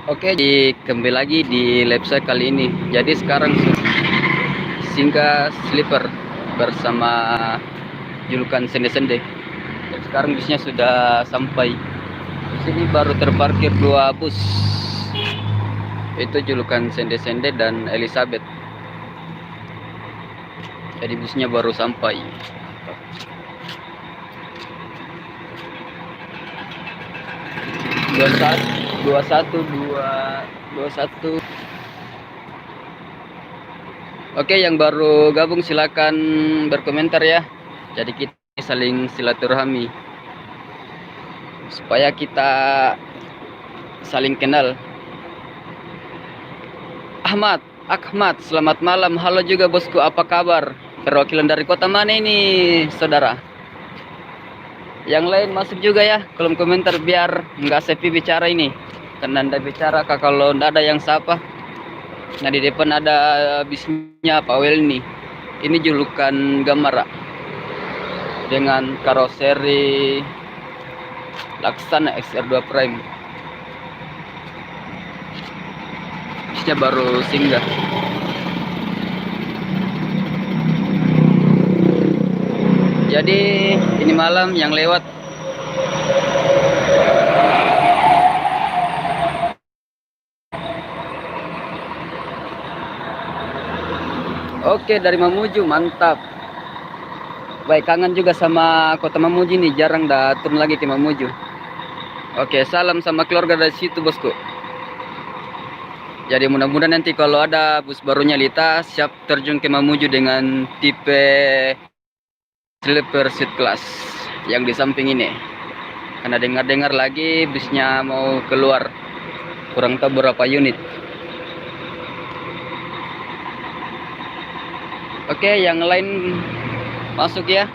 Oke, kembali lagi di lab saya kali ini. Jadi sekarang singgah sleeper bersama julukan sende-sende. Sekarang busnya sudah sampai. Di sini baru terparkir dua bus. Itu julukan sende-sende dan Elizabeth. Jadi busnya baru sampai. 21. Oke, yang baru gabung silakan berkomentar ya. Jadi kita saling silaturahmi supaya kita saling kenal. Ahmad, selamat malam. Halo juga bosku, apa kabar? Perwakilan dari kota mana ini, saudara? Yang lain masuk juga ya, kolom komentar biar nggak sepi bicara ini. Karena anda bicara kalau nggak ada yang sapa. Nah di depan ada bisnya Pak Welni. Ini julukan Gamara dengan karoseri Laksana XR2 Prime. Bisnya baru singgah. Jadi ini malam yang lewat oke dari Mamuju, mantap. Baik, kangen juga sama kota Mamuju nih, jarang dah turun lagi ke Mamuju. Oke, salam sama keluarga dari situ bosku. Jadi mudah-mudahan nanti kalau ada bus barunya Lita siap terjun ke Mamuju dengan tipe sleeper seat class yang di samping ini. Karena dengar-dengar lagi busnya mau keluar, kurang tahu berapa unit. Oke, yang lain masuk ya.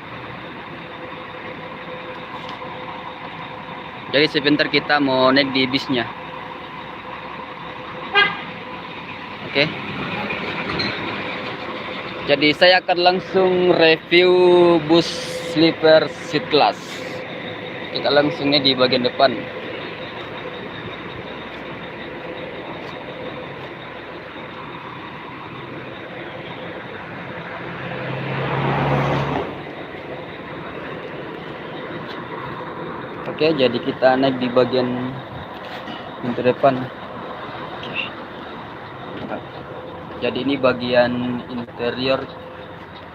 Jadi sebentar kita mau naik di bisnya. Oke. Jadi saya akan langsung review bus sleeper seat class. Kita langsungnya di bagian depan. Oke, jadi kita naik di bagian pintu depan. Jadi ini bagian interior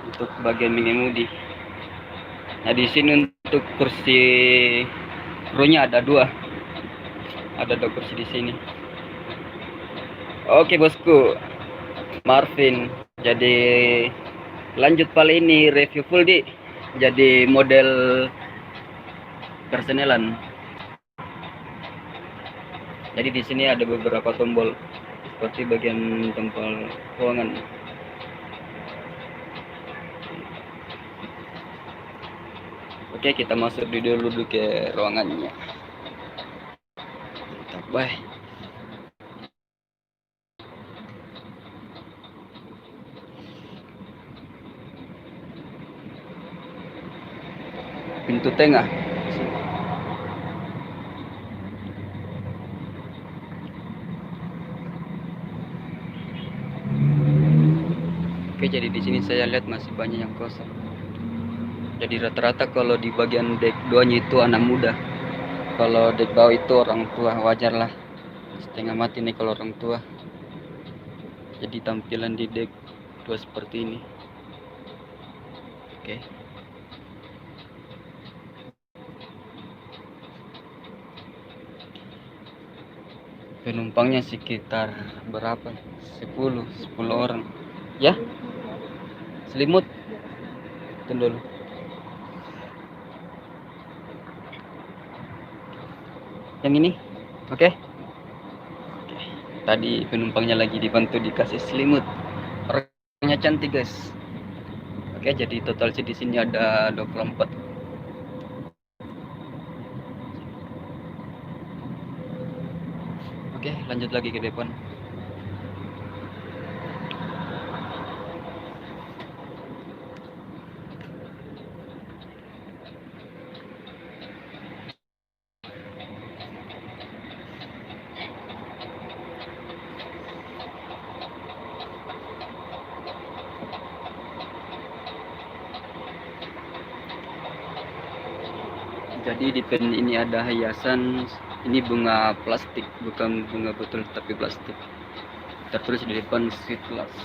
untuk bagian mengemudi. Nah di sini untuk kursi krunya ada dua kursi di sini. Oke bosku, Marvin. Jadi lanjut kali ini review full di. Jadi model persenelan. Jadi di sini ada beberapa tombol seperti bagian tombol ruangan. Oke, kita masuk dulu ke ruangannya. Bye. Pintu tengah. Oke, jadi di sini saya lihat masih banyak yang kosong. Jadi rata-rata kalau di bagian deck 2-nya itu anak muda. Kalau deck bawah itu orang tua, wajar lah. Setengah mati nih kalau orang tua. Jadi tampilan di deck 2 seperti ini. Oke. Penumpangnya sekitar berapa? 10 orang. Ya? Selimut. Tunggu dulu. Yang ini? Oke. Tadi penumpangnya lagi dibantu dikasih selimut. Orangnya cantik, guys. Oke, jadi total sih di sini ada 24. Oke, lanjut lagi ke depan. Jadi di pen ini ada hiasan. Ini bunga plastik, bukan bunga botol tapi plastik. Tertulis di depan Sweet Love.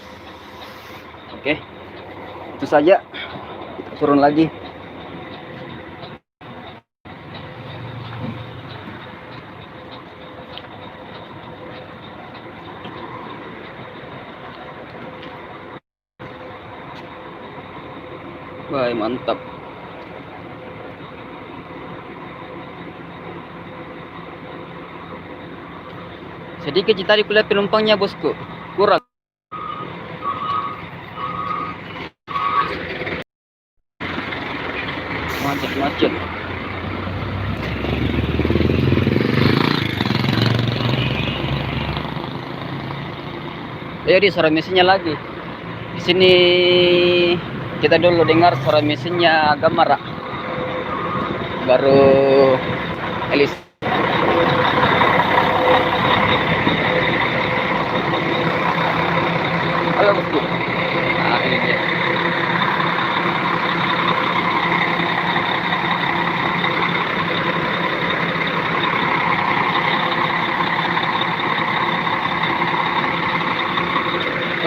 Oke, itu saja. Kita turun lagi. Wah, mantap. Sedikit tadi kulihat penumpangnya, bosku. Kurang. Macet-macet. Ayo di suara mesinnya lagi. Di sini kita dulu dengar suara mesinnya Gamara. Baru Elis. Halo bosku. Nah, ini dia.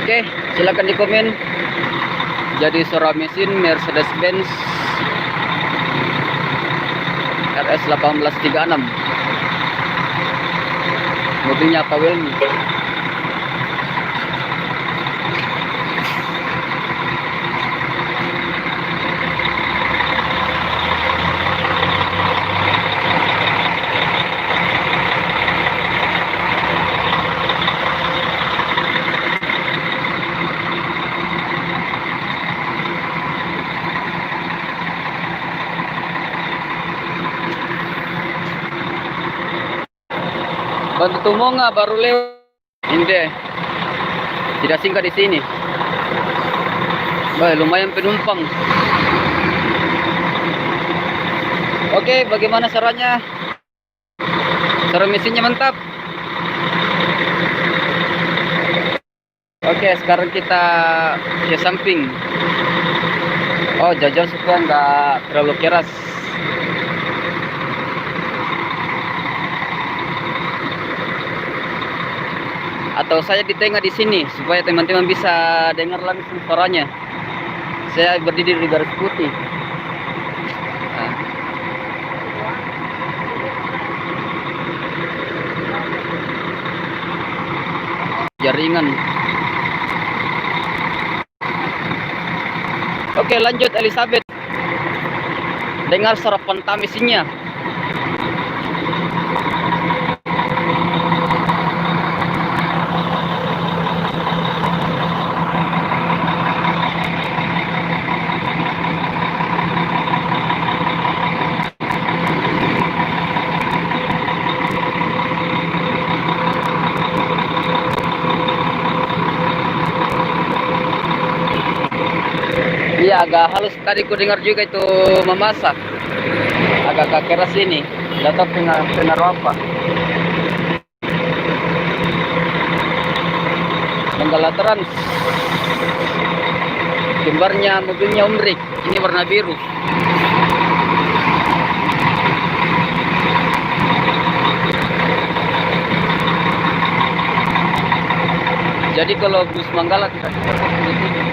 Oke, silakan di komen. Jadi suara mesin Mercedes-Benz RS 1836. Mobilnya Kawelmi. Bantu Tumonga baru lewat. Ini deh. Tidak singkat di sini. Baik, lumayan penumpang. Oke, bagaimana caranya? Suara mesinnya mantap. Oke, sekarang kita ke samping. Oh, jajal supaya nggak terlalu keras. Atau saya di tengah di sini supaya teman-teman bisa dengar langsung suaranya. Saya berdiri di garis putih. Nah. Jaringan. Oke, lanjut Elizabeth. Dengar suara pentam mesinnya. Iya, agak halus. Tadi ku dengar juga itu memasak. Agak keras ini. Tidak tahu pengaruh apa. Manggala Trans. Gambarnya mobilnya Umrik. Ini warna biru. Jadi kalau bus Manggala tidak seperti ini.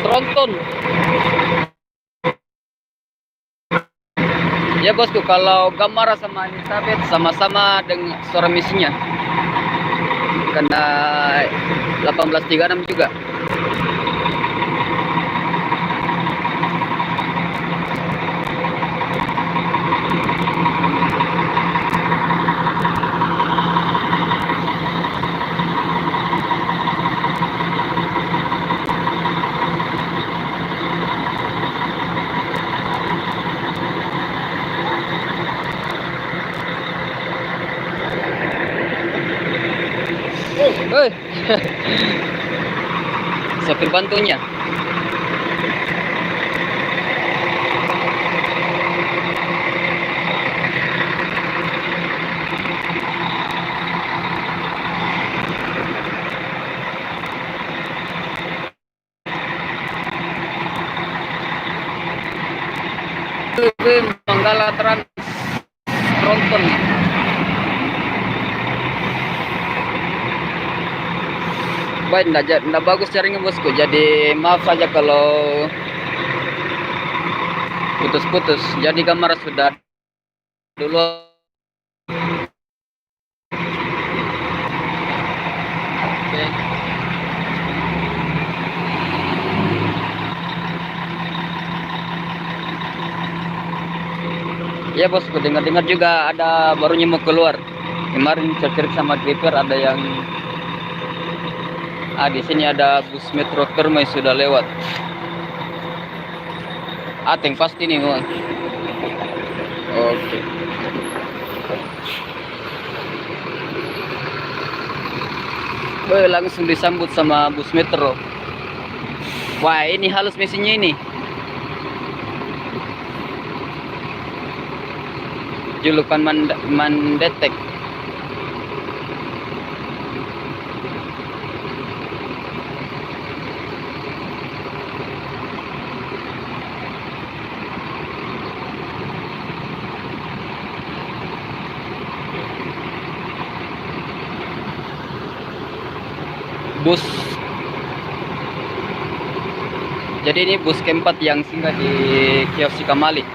Tronton. Ya bosku, kalau Gamara sama Elizabeth sama-sama dengan suara mesinnya. Karena 1836 juga. sopir bantunya. Manggala Trans Tronton. Baik, enggak bagus jaringan bosku. Jadi maaf saja kalau putus-putus. Jadi kamera sudah dulu. Oke. Ya bosku, dengar-dengar juga ada barunya mau keluar. Kemarin saya sama driver ada yang di sini ada bus Metro Permai sudah lewat. Ateng pasti nih, Bang. Oke. Langsung disambut sama bus Metro. Wah, ini halus mesinnya ini. Julukan Mandetek. Bus. Jadi ini bus keempat yang singgah di kios Sikamali.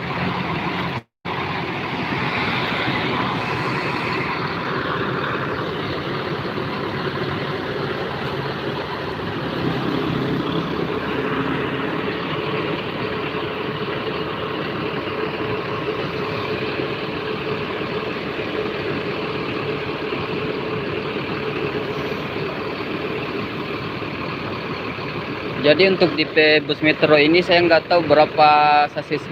Jadi untuk di bus Metro ini saya nggak tahu berapa sasis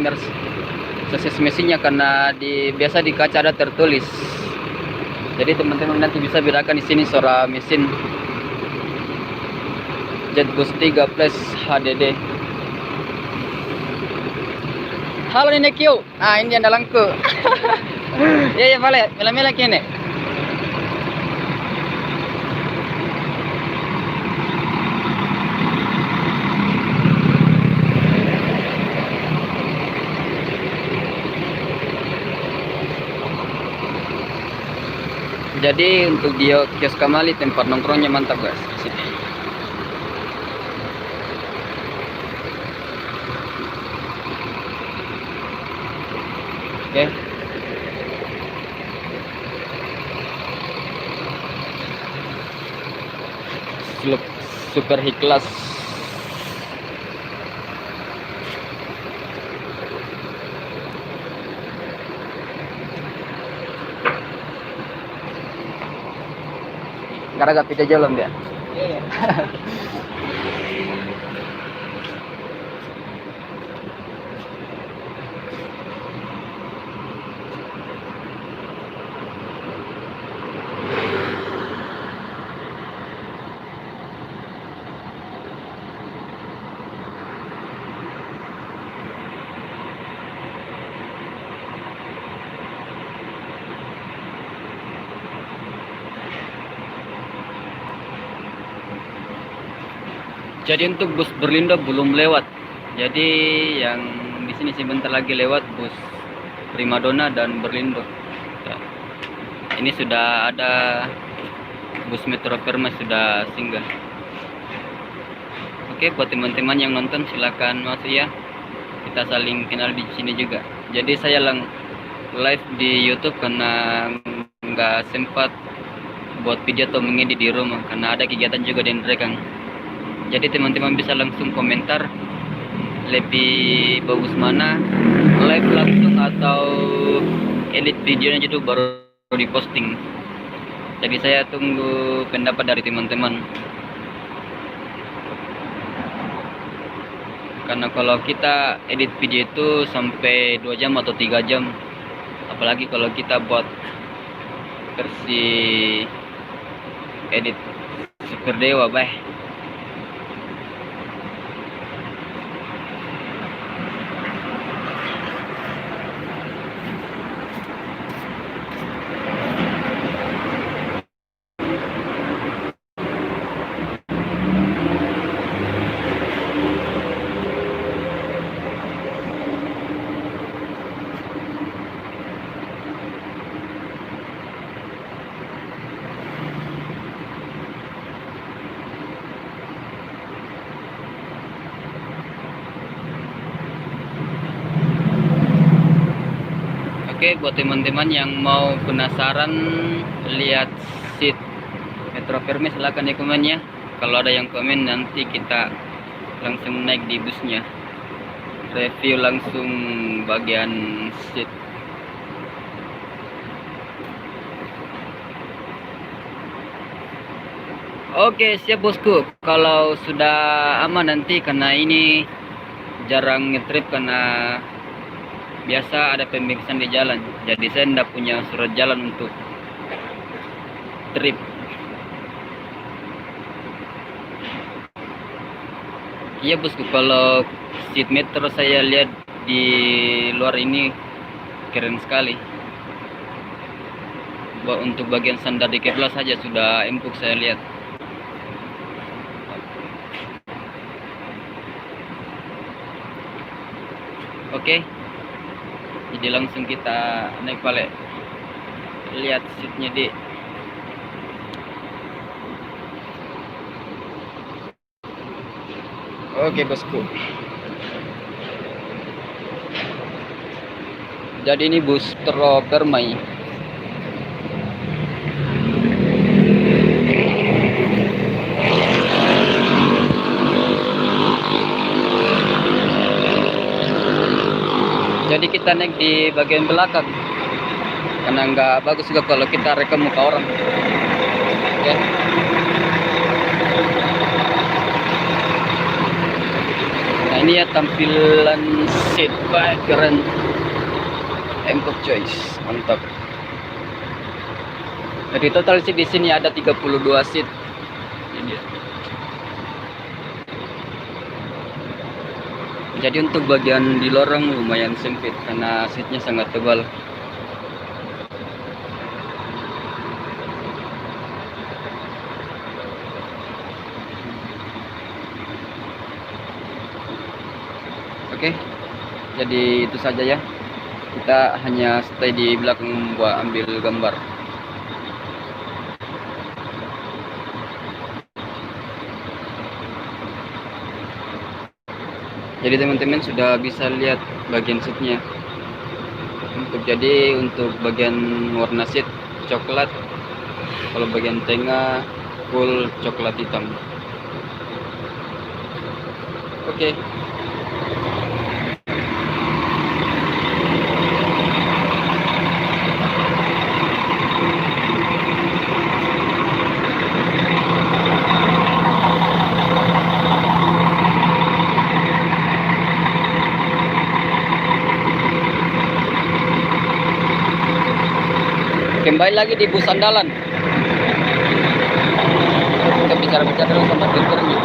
mesinnya karena biasa di kaca ada tertulis. Jadi teman-teman nanti bisa bedakan di sini suara mesin Jetbus 3 plus HDD. Halo Nenek Kyo. Ini andalangku. Ya vale, mela-mela kene. Jadi untuk di kios Kamali tempat nongkrongnya mantap guys di sini. Oke. Super ikhlas. Karena gak pita jalan dia. Iya. Jadi untuk bus Berlindo belum lewat. Jadi yang di sini sebentar lagi lewat bus Primadona dan Berlindo. Ini sudah ada bus Metro Permai sudah singgah. Oke, buat teman-teman yang nonton silakan masuk ya. Kita saling kenal di sini juga. Jadi saya live di YouTube karena nggak sempat buat video atau mengedit di rumah karena ada kegiatan juga di Ndrekang. Jadi teman-teman bisa langsung komentar lebih bagus mana, live langsung atau edit videonya itu baru diposting. Jadi saya tunggu pendapat dari teman-teman. Karena kalau kita edit video itu sampai 2 jam atau 3 jam, apalagi kalau kita buat versi edit super dewa, Oke, buat teman-teman yang mau penasaran lihat seat Metro Permi, silahkan di komennya. Kalau ada yang komen, nanti kita langsung naik di busnya, review langsung bagian seat. Oke, siap bosku. Kalau sudah aman nanti, karena ini jarang ngetrip karena biasa ada pemeriksaan di jalan, jadi saya tidak punya surat jalan untuk trip. Iya bosku, kalau seat metro saya lihat di luar ini keren sekali. Untuk bagian sandar di kepala saja sudah empuk saya lihat. Oke, jadi langsung kita naik balik, lihat seatnya di. Oke bosku, jadi ini bus Metro Permai. Jadi kita naik di bagian belakang, karena nggak bagus juga kalau kita rekam muka orang. Oke. Nah ini ya tampilan seat, baik keren, empuk choice, mantap. Jadi total seat di sini ada 32 seat. Ini. Jadi untuk bagian di lorong lumayan sempit karena seatnya sangat tebal. Oke, jadi itu saja ya. Kita hanya stay di belakang buat ambil gambar. Jadi teman-teman sudah bisa lihat bagian seatnya. Untuk bagian warna seat coklat, kalau bagian tengah full coklat hitam. Oke. Kembali lagi di bus andalan. Kita bicara-bicara dulu sama drivernya.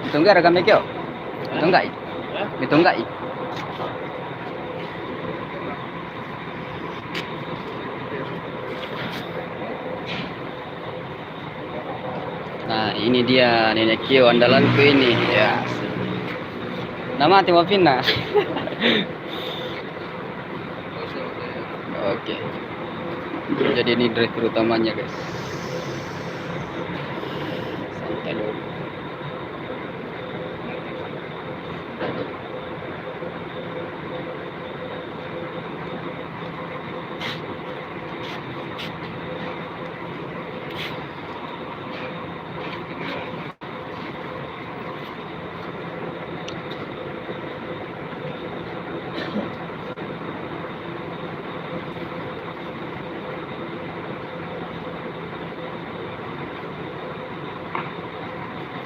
Itu enggak rekam Mekyo? Itu enggak? Itu enggak? Nah ini dia Nenek Kyo andalanku ini ya. Nama Timofina. Oke. Jadi ini driver utamanya guys. Santai dulu.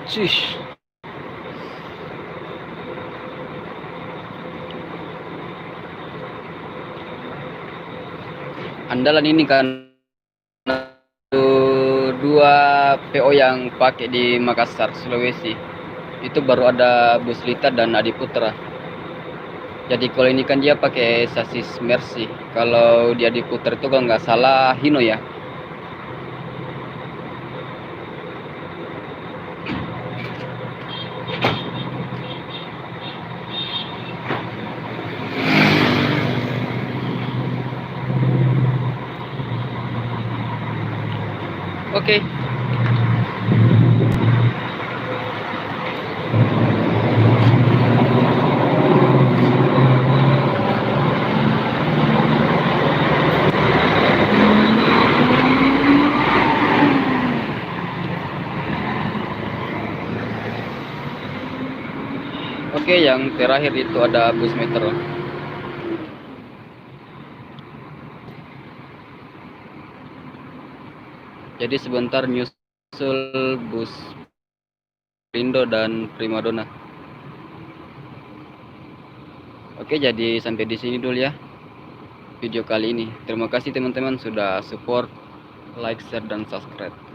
Cish. Andalan ini kan dua PO yang pakai di Makassar, Sulawesi. Itu baru ada bus Lita dan Adiputra. Jadi kalau ini kan dia pakai sasis Mercy. Kalau di Adiputra itu kalau nggak salah Hino ya. Oke. Oke, yang terakhir itu ada bus meter. Jadi sebentar nyusul bus Rindo dan Primadona. Oke, jadi sampai di sini dulu ya video kali ini. Terima kasih teman-teman sudah support, like, share, dan subscribe.